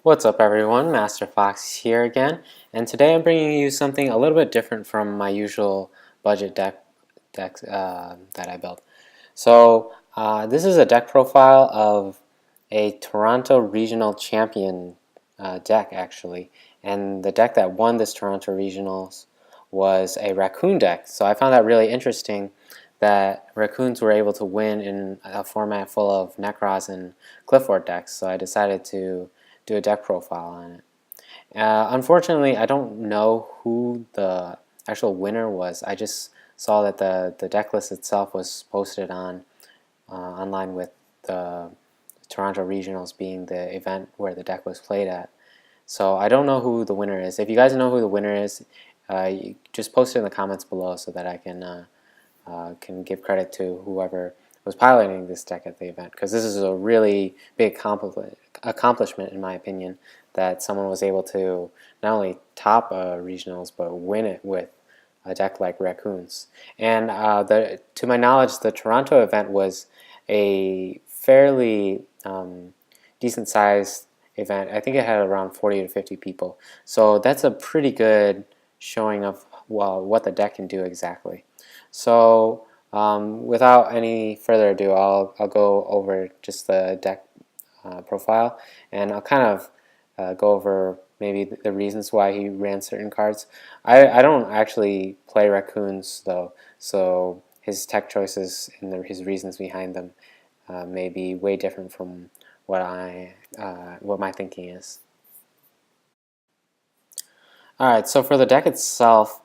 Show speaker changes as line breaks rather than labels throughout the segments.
What's up everyone, Master Fox here again, and today I'm bringing you something a little bit different from my usual budget decks that I built. So this is a deck profile of a Toronto Regional Champion deck actually, and the deck that won this Toronto Regionals was a Raccoon deck. So I found that really interesting that Raccoons were able to win in a format full of Necros and Clifford decks, so I decided to do a deck profile on it. Unfortunately, I don't know who the actual winner was. I just saw that the deck list itself was posted on online with the Toronto Regionals being the event where the deck was played at. So I don't know who the winner is. If you guys know who the winner is, you just post it in the comments below so that I can give credit to whoever was piloting this deck at the event, because this is a really big accomplishment in my opinion, that someone was able to not only top regionals but win it with a deck like Raccoons. And to my knowledge, the Toronto event was a fairly decent sized event. I think it had around 40 to 50 people, so that's a pretty good showing of what the deck can do exactly. So without any further ado, I'll go over just the deck profile, and I'll kind of go over maybe the reasons why he ran certain cards. I don't actually play Raccoons though, so his tech choices and his reasons behind them may be way different from what my thinking is. Alright, so for the deck itself,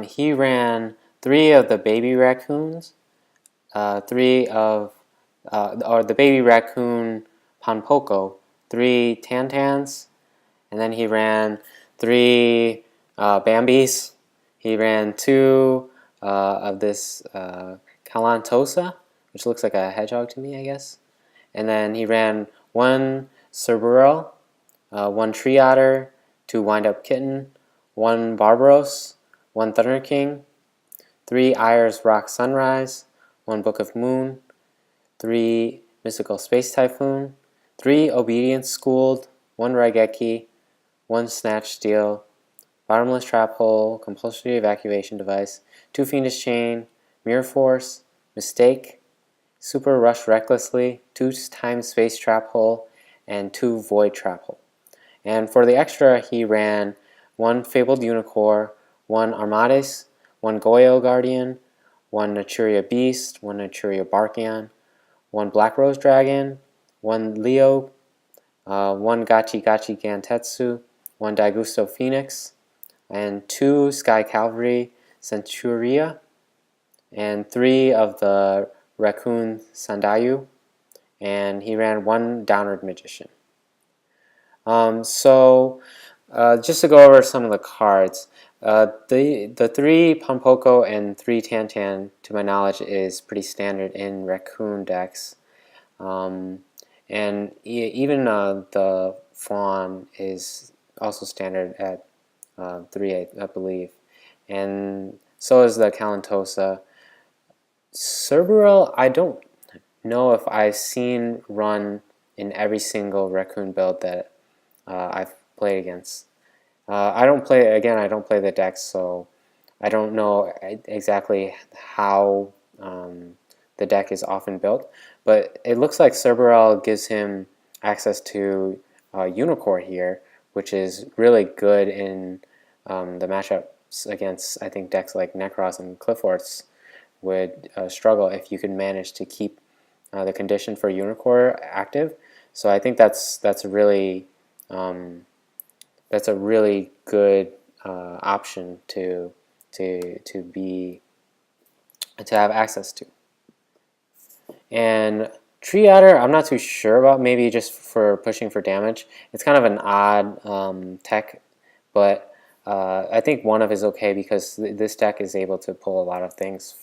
he ran 3 of the baby raccoons, or the baby raccoon Pojo, 3 Tantans, and then he ran 3 Bambis. He ran 2 of this Calantosa, which looks like a hedgehog to me, I guess. And then he ran 1 Cerberus, 1 Tree Otter, 2 Wind Up Kitten, 1 Barbaros, 1 Thunder King, 3 Ayers Rock Sunrise, 1 Book of Moon, 3 Mystical Space Typhoon, 3 Obedience Schooled, 1 Raigeki, 1 Snatch Steel, Bottomless Trap Hole, Compulsory Evacuation Device, 2 Fiendish Chain, Mirror Force, Mistake, Super Rush Recklessly, 2 Time Space Trap Hole, and 2 Void Trap Hole. And for the extra, he ran 1 Fabled Unicorn, 1 Armades, 1 Goyo Guardian, 1 Naturia Beast, 1 Naturia Barkion, 1 Black Rose Dragon, 1 Leo, 1 Gachi Gachi Gantetsu, 1 Daigusto Phoenix, and 2 Sky Cavalry Centuria, and 3 of the Raccoon Sandayu, and he ran 1 Downward Magician. Just to go over some of the cards, the 3 Pompoko and 3 Tantan, to my knowledge, is pretty standard in Raccoon decks. And even the Fawn is also standard at 3, I believe. And so is the Calantosa. Cerberus, I don't know if I've seen run in every single Raccoon build that I've played against. I don't play the decks, so I don't know exactly how the deck is often built, but it looks like Cerberus gives him access to Unicorn here, which is really good in the matchups against, I think, decks like Necros and Cliffords would struggle if you can manage to keep the condition for Unicorn active. So I think that's a really good option to have access to. And Tree Otter, I'm not too sure about, maybe just for pushing for damage. It's kind of an odd tech, but I think 1 of is okay because this deck is able to pull a lot of things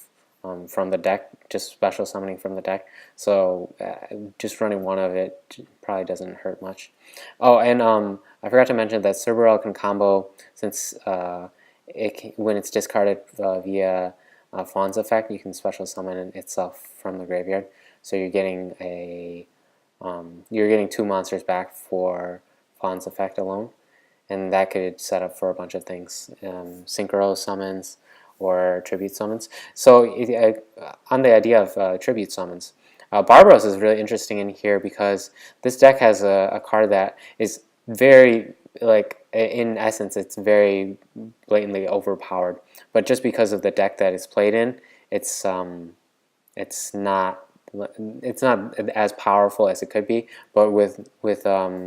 from the deck, just special summoning from the deck. So just running 1 of it probably doesn't hurt much. Oh, and I forgot to mention that Cerberus can combo, since when it's discarded via Fawn's effect, you can special summon itself from the graveyard. So you're getting 2 monsters back for Bond's effect alone, and that could set up for a bunch of things, synchro summons or tribute summons. So on the idea of tribute summons, Barbaros is really interesting in here because this deck has a card that is very, like, in essence, it's very blatantly overpowered. But just because of the deck that it's played in, it's it's not as powerful as it could be. But with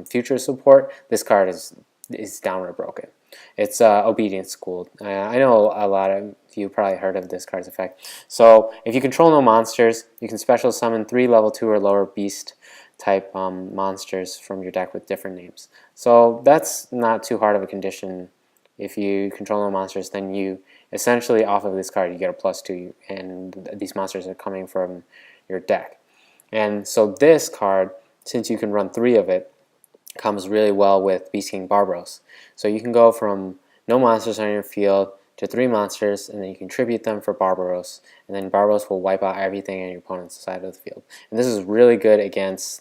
future support, this card is downright broken. It's Obedience Schooled. I know a lot of you probably heard of this card's effect. So if you control no monsters, you can special summon 3 level 2 or lower beast type monsters from your deck with different names. So that's not too hard of a condition. If you control no monsters, then you essentially, off of this card, you get a +2, and these monsters are coming from your deck. And so this card, since you can run 3 of it, comes really well with Beast King Barbaros. So you can go from no monsters on your field to 3 monsters, and then you can tribute them for Barbaros, and then Barbaros will wipe out everything on your opponent's side of the field. And this is really good against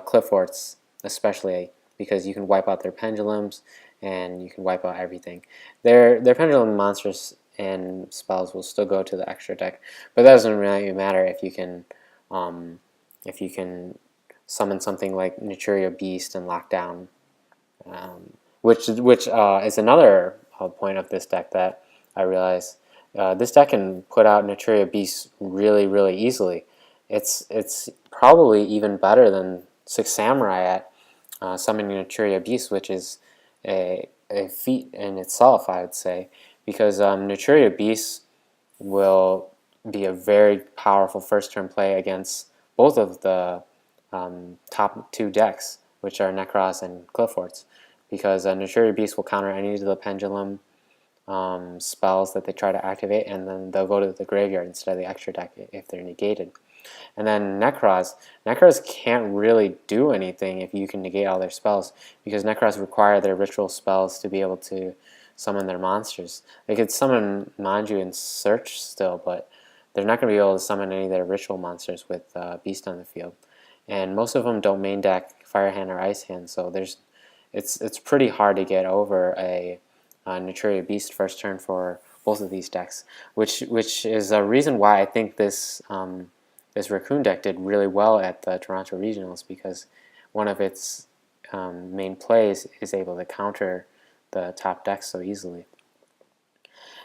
Cliff Forts, especially because you can wipe out their pendulums and you can wipe out everything. Their pendulum monsters and spells will still go to the extra deck, but that doesn't really matter if you can summon something like Naturia Beast and lock down, which is another point of this deck that I realize. This deck can put out Naturia Beast really easily. It's probably even better than 6 Samurai at summoning Naturia Beast, which is a feat in itself, I would say, because Naturia Beast will be a very powerful first turn play against both of the top 2 decks, which are Necros and Cliff Forts, because Naturia Beast will counter any of the pendulum spells that they try to activate, and then they'll go to the graveyard instead of the extra deck if they're negated. And then Necros can't really do anything if you can negate all their spells, because Necros require their ritual spells to be able to summon their monsters. They could summon Manju and Search still, but they're not going to be able to summon any of their ritual monsters with Beast on the field. And most of them don't main deck Fire Hand or Ice Hand, so it's pretty hard to get over a Naturia Beast first turn for both of these decks, which is a reason why I think this this Raccoon deck did really well at the Toronto Regionals, because one of its main plays is able to counter the top decks so easily.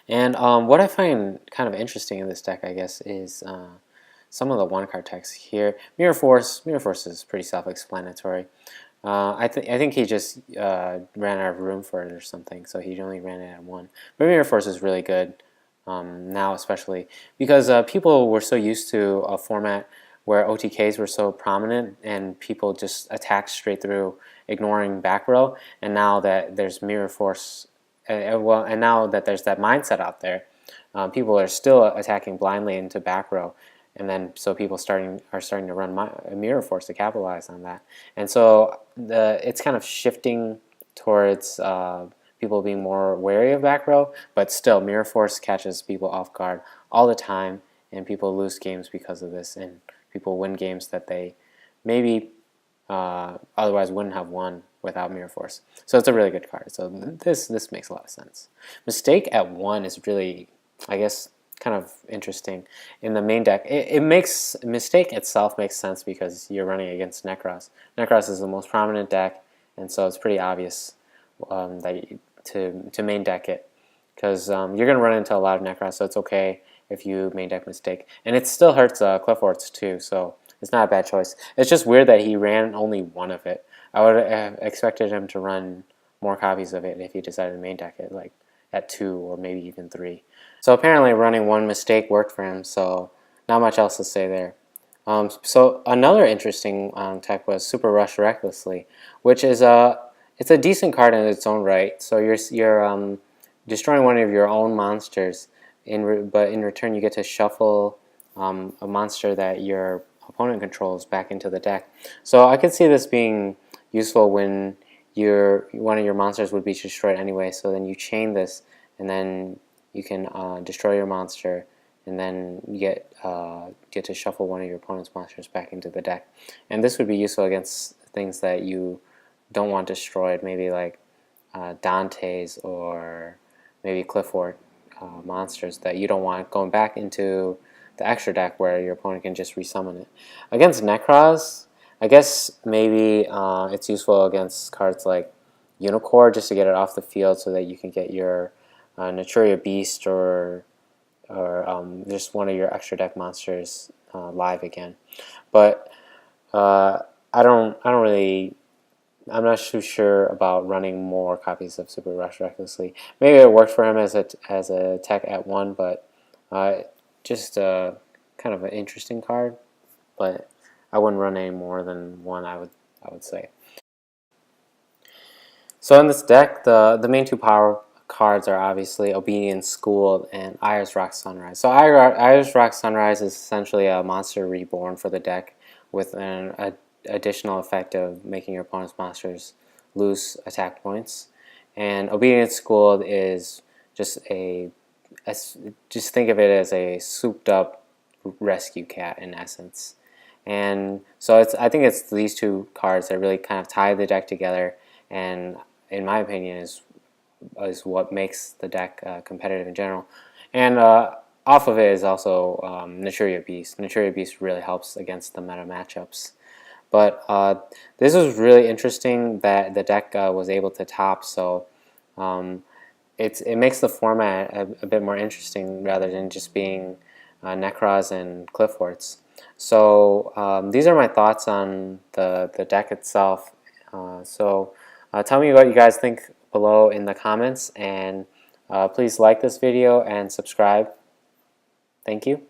And what I find kind of interesting in this deck, I guess, is some of the one-card text here. Mirror Force is pretty self-explanatory. I think he just ran out of room for it or something, so he only ran it at 1. But Mirror Force is really good now, especially because people were so used to a format where OTKs were so prominent and people just attacked straight through, ignoring back row. And now that there's Mirror Force, and now that there's that mindset out there, people are still attacking blindly into back row. And then so people are starting to run Mirror Force to capitalize on that. And so it's kind of shifting towards people being more wary of back row, but still Mirror Force catches people off guard all the time, and people lose games because of this, and people win games that they maybe otherwise wouldn't have won without Mirror Force. So it's a really good card. So this makes a lot of sense. Mistake at 1 is really, I guess, kind of interesting in the main deck. It makes Mistake itself makes sense because you're running against Necros. Necros is the most prominent deck, and so it's pretty obvious that to main deck it, because you're going to run into a lot of Necros, so it's okay if you main deck Mistake. And it still hurts Cliff Forts too, so it's not a bad choice. It's just weird that he ran only 1 of it. I would have expected him to run more copies of it if he decided to main deck it, like at 2 or maybe even 3. So apparently running 1 Mistake worked for him, so not much else to say there. So another interesting tech was Super Rush Recklessly, which is it's a decent card in its own right. So you're destroying one of your own monsters, but in return you get to shuffle a monster that your opponent controls back into the deck. So I could see this being useful when one of your monsters would be destroyed anyway. So then you chain this, and then you can destroy your monster, and then you get to shuffle one of your opponent's monsters back into the deck. And this would be useful against things that you don't want destroyed, maybe like Dante's or maybe Clifford monsters that you don't want going back into the extra deck where your opponent can just resummon it. Against Necros, I guess maybe it's useful against cards like Unicorn just to get it off the field so that you can get your Naturia Beast or just one of your extra deck monsters live again. But I'm not too sure about running more copies of Super Rush Recklessly. Maybe it worked for him as a tech at 1, but just kind of an interesting card. But I wouldn't run any more than one. I would say. So in this deck, the main 2 power cards are obviously Obedience School and Iris Rock Sunrise. So Iris Rock Sunrise is essentially a monster reborn for the deck with an additional effect of making your opponent's monsters lose attack points. And Obedience School is just just think of it as a souped up rescue cat in essence. And so I think it's these 2 cards that really kind of tie the deck together, and in my opinion is what makes the deck competitive in general. And off of it is also Naturia Beast. Naturia Beast really helps against the meta matchups. But this was really interesting that the deck was able to top, so it makes the format a bit more interesting rather than just being Necros and Cliffforts. So these are my thoughts on the deck itself. Tell me what you guys think below in the comments, and please like this video and subscribe. Thank you.